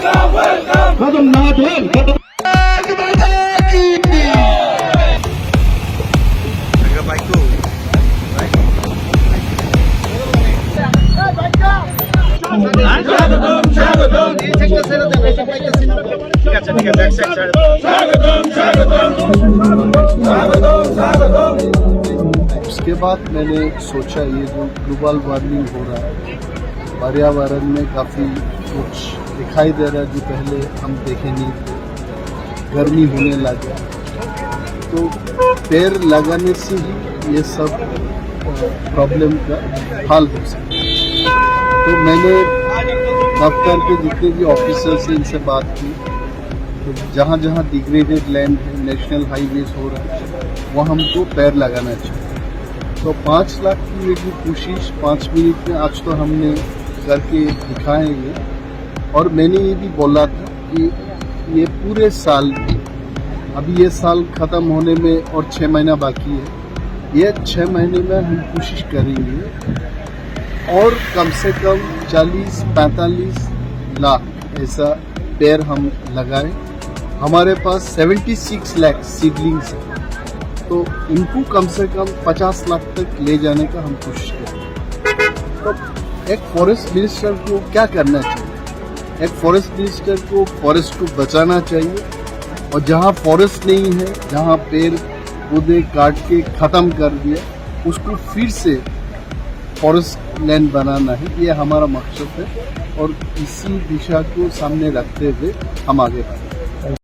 कदम ना ढोल कदम उसके बाद मैंने सोचा ये जो ग्लोबल वार्मिंग हो रहा है पर्यावरण में काफ़ी कुछ दिखाई दे रहा है जो पहले हम देखे नहीं थे। गर्मी होने लगा तो पेड़ लगाने से ही ये सब प्रॉब्लम का हल हो सकता है। तो मैंने दफ्तर के जितने भी ऑफिसर से इनसे बात की तो जहाँ जहाँ डिग्रेडेड लैंड है नेशनल हाईवेज हो रहा है वहाँ हमको पेड़ लगाना चाहिए। तो 5 लाख की ये जो कोशिश 5 मिनट में आज तो हमने करके दिखाएंगे। और मैंने ये भी बोला था कि ये पूरे साल अभी ये साल ख़त्म होने में और 6 महीना बाकी है। ये 6 महीने में हम कोशिश करेंगे और कम से कम 40-45 लाख ऐसा पेड़ हम लगाएं। हमारे पास 76 लाख सीडलिंग्स हैं तो इनको कम से कम 50 लाख तक ले जाने का हम कोशिश करें। तो एक फॉरेस्ट मिनिस्टर को क्या करना चाहिए? एक फॉरेस्ट मिनिस्टर को फॉरेस्ट को बचाना चाहिए और जहाँ फॉरेस्ट नहीं है, जहाँ पेड़ पौधे काट के ख़त्म कर दिया उसको फिर से फॉरेस्ट लैंड बनाना है। ये हमारा मकसद है और इसी दिशा को सामने रखते हुए हम आगे बढ़ें।